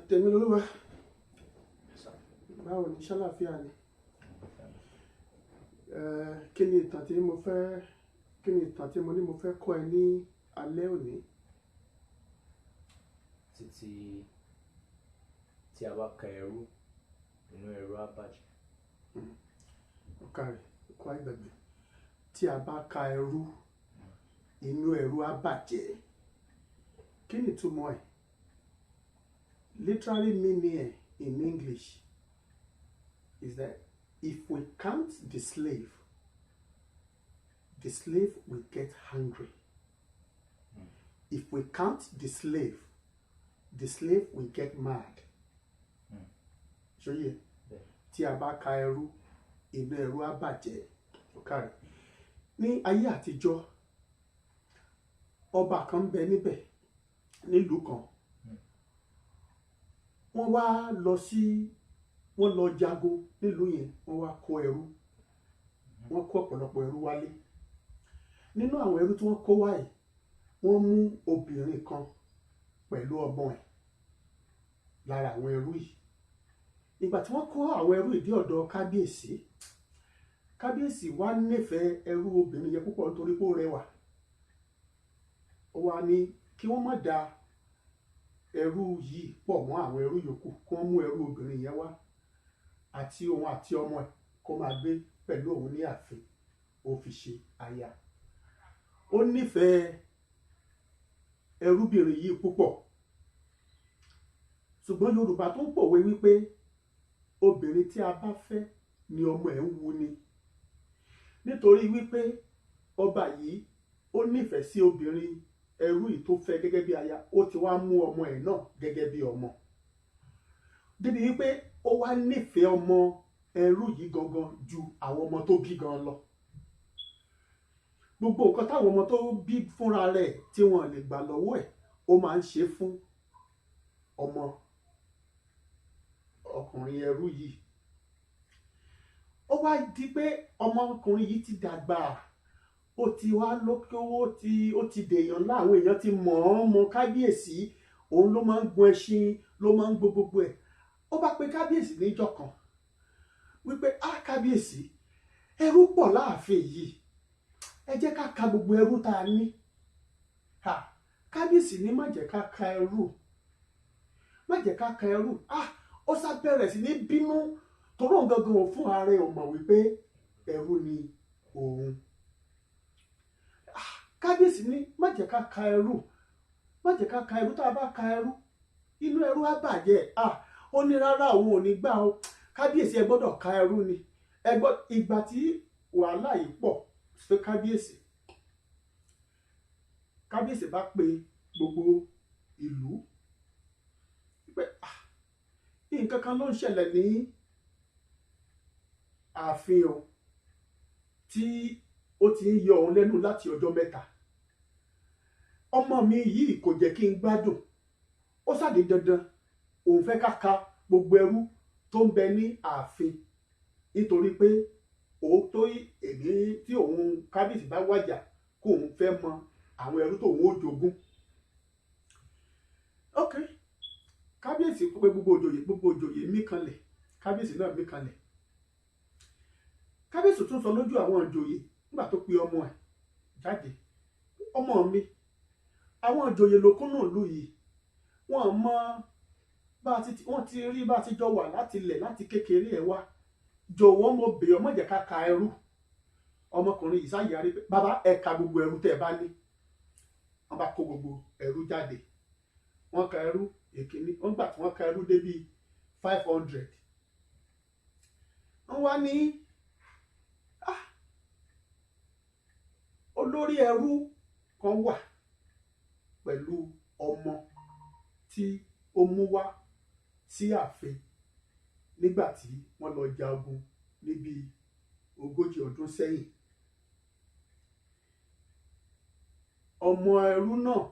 Tèmi lolúwa, báwo ni ṣàlàáfíà ni? Kí ni ìtàn tí mo fẹ́ kí ni ìtàn tí mo ní mo fẹ́ kọ́ ẹ ní alẹ́ òní? Tí a bá ka ẹrú, inú ẹrú á bàjẹ́. Ọ̀kàrẹ̀, ẹ̀kọ́ àgbègbè. Tí a bá ka ẹrú, inú ẹrú á bàjẹ́. Kí ni ìtumọ̀ ẹ̀? Literally meaning in English is that if we count the slave will get hungry. If we count the slave will get mad. Ṣóyè? Tí a bá ka ẹrú, inú ẹrú á bàjẹ́. Ọ̀kàrẹ̀. Ní ayé àtijọ́, ọba kan ń bẹ níbẹ̀ nílùú kan. Wọ́n lọ jagun nílùú yẹn, wọ́n wá kó ẹrú. Wọ́n kó ọ̀pọ̀lọpọ̀ ẹrú wálé. Nínú àwọn ẹrú tí wọ́n kó wá yìí, wọ́n mú obìnrin kan pẹ̀lú ọmọ ẹ̀ lára àwọn ẹrú yìí. Ìgbà tí wọ́n kó àwọn ẹrú yìí dé ọ̀dọ̀ kábíyèsí, kábíyèsí wá nífẹ̀ẹ́ ẹrú obìnrin yẹn púpọ̀ nítorí pé ó rẹwà. Ó wá ní kí wọ́n má da ẹrú yìí pọ̀ mọ́ àwọn ẹrú yòókù, kí wọ́n mú ẹrú obìnrin yẹn wá àti òun àti ọmọ ẹ̀ kó máa gbé pẹ̀lú òun ní ààfin, ó fi ṣe aya. Ó nífẹ̀ẹ́ ẹrúbìnrin yìí púpọ̀. Ṣùgbọ́n Yorùbá tó ń pòwe wípé obìnrin tí a bá fẹ́ ni ọmọ ẹ̀ ń wu ni. Nítorí wípé ọba yìí ó nífẹ̀ẹ́ sí obìnrin ẹrú yìí tó fẹ́ gẹ́gẹ́ bí aya, ó ti wá mú ọmọ ẹ̀ náà gẹ́gẹ́ bí ọmọ. Débi wípé ó wá nífẹ̀ẹ́ ọmọ ẹrú yìí gangan ju àwọn ọmọ tó bí gan lọ. Gbogbo nǹkan táwọn ọmọ tó bí fúnra rẹ̀ tí wọ́n lè gbà lọ́wọ́ ẹ̀, ó máa ń ṣe fún ọmọ ọkùnrin ẹrú yìí. Ó wá di pé ọmọkùnrin yìí ti dàgbà, ó ti wá lókè owó, ó ti dèèyàn ńlá, àwọn èèyàn ti mọ̀ ọ́n mọ kábíyèsí, òun ló máa ń gun ẹṣin, ló máa ń gbogbo ẹ̀. Ó bá pe kábíyèsí níjọ́ kan wípé kábíyèsí, ẹrú pọ̀ láàfin yìí, ẹ jẹ́ ká ka gbogbo ẹrú tá a ní. Kábíyèsí ní má jẹ́ ká ka ẹrú, má jẹ́ ká ka ẹrú. Ó sá bẹ̀rẹ̀ sí ní bínú torí òun gangan ò fún ààrẹ ò mọ̀ wípé ẹrú ni òun. Kábíyèsí ní má jẹ́ ká ka ẹrú, má jẹ́ ká ka ẹrú, tá a bá ka ẹrú, inú ẹrú á bàjẹ́. Ó ní rárá, òun ò ní gbà o. Kábíyèsí ẹ gbọ́dọ̀ ka ẹrú ni. Ìgbà tí wàhálà yìí pọ̀ sí kábíyèsí bá pe gbogbo ìlú pé nǹkan kan ló ń ṣẹlẹ̀ ní ààfin o, tí ó ti ń yọ òun lẹ́nu láti ọjọ́ mẹ́ta. Ọmọ mi yìí kò jẹ́ kí n gbádùn. Ó ṣàdé dandan, òun fẹ́ ká ka gbogbo ẹrú tó ń bẹ ní ààfin, nítorí pé òótọ́ èmi tí òun kábíyèsí bá wàjà kó òun fẹ́ mọ àwọn ẹrú tó òun ó jogún. Kábíyèsí pé gbogbo òjòyè mí kanlẹ̀, kábíyèsí náà mí kanlẹ̀. Kábíyèsí tún sọ lójú àwọn òjòyè nígbà tó pe ọmọ ẹ̀ jáde, ọmọ mi, àwọn òjòyè ló kúnnù ìlú yìí, wọ́n mọ wọ́n ti rí bá ti jọ wà láti kékeré ẹ̀ wá. Jọ̀wọ́ mo bẹ̀ ọ́, má jẹ́ ká ka ẹrú. Ọmọkùnrin yìí sáyà rí pé bàbá ẹ ka gbogbo ẹrú tẹ́ ẹ bá ní. Wọ́n bá kó gbogbo ẹrú jáde. Wọ́n ka ẹrú èkíní, wọ́n gbà tí wọ́n ka ẹrú dé bíi 500. Wọ́n wá ní olórí ẹrú kan wà pẹ̀lú ọmọ tí ó mú wá sí ààfin nígbà tí wọ́n lọ jagun níbi 40 ọdún sẹ́yìn. Ọmọ ẹrú náà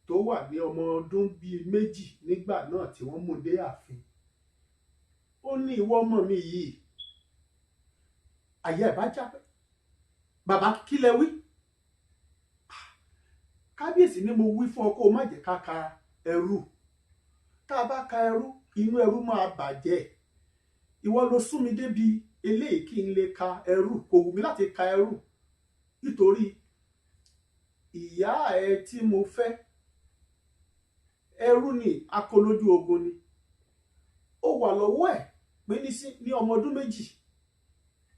tó wà ní ọmọ ọdún bíi 2 nígbà náà tí wọ́n mú dé ààfin, ó ní ìwọ ọmọ mi yìí, àyà ẹ̀ bá jápẹ́, bàbá kí lẹ wí? Kábíyèsí ni mo wí fún ọ kó má jẹ́ ká ka ẹrú. tá a bá ka ẹrú inú ẹrú máa bàjẹ́. Ìwọ ló sún mi débi eléyìí kí n lè ka ẹrú, kò wù mí láti ka ẹrú nítorí ìyá ẹ tí mo fẹ́ ẹrú ni, akólójú ogun ni. Ó wà lọ́wọ́ ẹ̀ pé ní ọmọ ọdún 2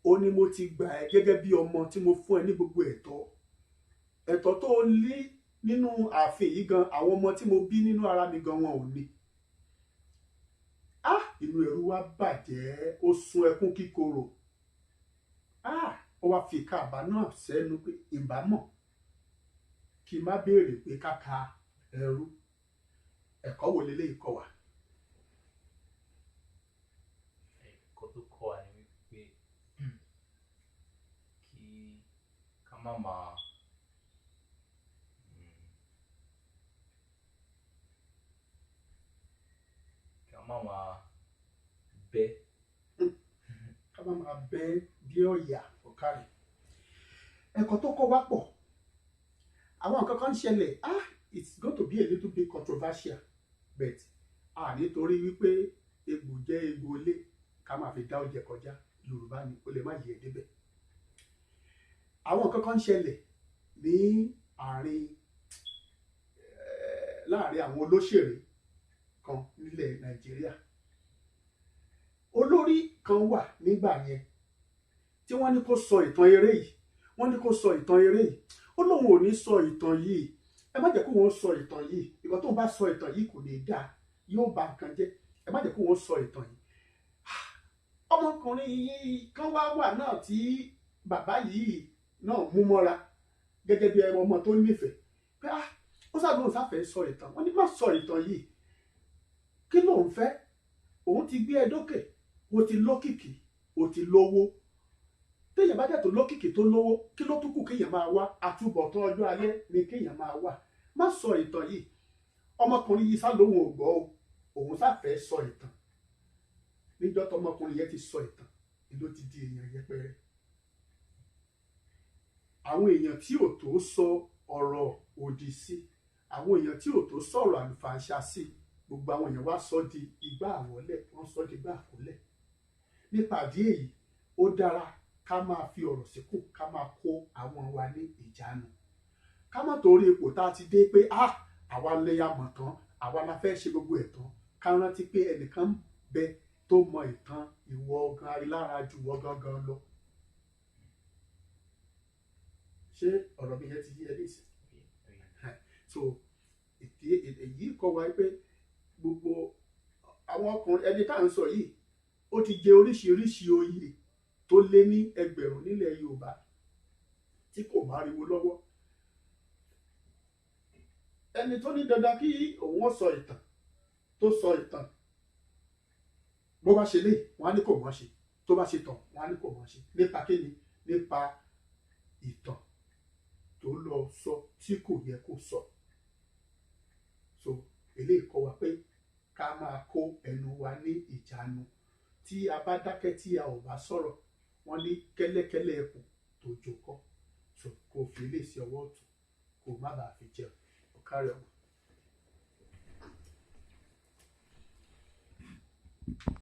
ó ní mo ti gbà ẹ́ gẹ́gẹ́ bí ọmọ tí mo fún ẹ ní gbogbo ẹ̀tọ́ tó lé nínú ààfin yìí gan, àwọn ọmọ tí mo bí nínú ara mi gan wọn ò ní. Inú ẹrú wa bàjẹ́, ó sun ẹkún kíkorò. Ó wá fi káàbá náà sẹ́nu pé ìbámọ̀ kí n má béèrè pé káka ẹrú. Ẹ̀kọ́ wo leléyìí kọ́ wa? Ẹ̀kọ́ tó kọ́ wa ni wípé kí ká má máa bẹ́. Ká má máa bẹ́ bí ọ̀yà ọ̀kàrẹ̀. Ẹ̀kọ́ tó kọ́ wa pọ̀. Àwọn nǹkan kan ń ṣẹlẹ̀, it's going to be a little bit controversial, but nítorí wípé egbò jẹ́ egbò ilé ká máa fi dá oúnjẹ kọjá. Yorùbá ni, ó lè má yẹ débẹ̀. Àwọn nǹkan kan ń ṣẹlẹ̀ ní láàrin àwọn olóṣèré kan nílẹ̀ Nàìjíríà. Olórí kan wà nígbà yẹn tí wọ́n ní kó sọ ìtàn eré yìí. Ó lóun ò ní sọ ìtàn yìí. Ẹ má jẹ́ kó wọ́n sọ ìtàn yìí. Ìgbà tó ń bá sọ ìtàn yìí kò ní dáa, yóò bà nǹkan jẹ́. Ẹ má jẹ́ kó wọ́n sọ ìtàn yìí. Ọmọkùnrin yìí kan wà náà tí bàbá yìí náà mú mọ́ra gẹ́gẹ́ bí ọmọ tó nífẹ̀ẹ́ pé ó sábà sáfẹ́ sọ ìtàn. Wọ́n ní má sọ ìtàn yìí. Kí ló ń fẹ́? Òun ti gbé ẹ dókè, o ti lókìkí, o ti lówó. Téèyàn bá dẹ̀ tó lókìkí tó lówó, kí ló tún kù kéèyàn máa wá? Àtúbọ̀tán ọjọ́ alẹ́ ni kéèyàn máa wá. Má sọ ìtàn yìí. Ọmọkùnrin yìí sá lóhun ò gbọ́ o, òun sáfẹ́ sọ ìtàn. Níjọ́ tọmọkùnrin yẹn ti sọ ìtàn, ló ti di èèyàn yẹpẹrẹ. Àwọn èèyàn tí ò tó sọ ọ̀rọ̀ òdì sí, àwọn èèyàn tí ò tó sọ̀rọ̀ àlùfàǹṣà sí, gbogbo àwọn èèyàn wá sọ di igbá àwọ̀lẹ̀, wọ́n sọ di igbá àkólẹ̀. Nípa ìdí èyí, ó dára ká máa fi ọ̀rọ̀ síkùn, ká máa kó àwọn wa ní ìjánu. Ká má torí ipò tá a ti dé pé àwa lẹ́yà mọ̀ tán, àwa la fẹ́ ṣe gbogbo ẹ̀ tán. Ká rántí pé ẹnìkan ń bẹ tó mọ ìtàn ìwọ ọ̀gán arílára ju wọ́ gangan lọ. Ṣé ọ̀rọ̀ mi yẹn ti yé ẹ nísìnyí? So èyí kọ́ wa pé gbogbo àwọn ọkùnrin ẹni tá à ń sọ yìí, ó ti jẹ oríṣiríṣi oyè tó lé ní ẹgbẹ̀rún nílẹ̀ Yorùbá tí kò má riwo lọ́wọ́. Ẹni tó ní dandan kí òun sọ ìtàn, tó sọ ìtàn, bó bá ṣe léyìí wọ́n á ní kò mọ̀ ṣe, tó bá ṣe tàn wọ́n á ní kò mọ̀ ṣe. Nípa kíni? Nípa ìtàn tó lọ sọ tí kò yẹ kó sọ. So eléyìí kọ́ wa pé ká máa kó ẹnu wa ní ìjánu. Tí a bá dákẹ́ tí a ò bá sọ̀rọ̀, wọ́n ní kẹ́lẹ́kẹ́lẹ́ ẹkùn tó jókòó. So kò fi lè sí ọwọ́ ọ̀tún, kò má bàa fi jẹun. Ọ̀kàrẹ̀ ọmọ.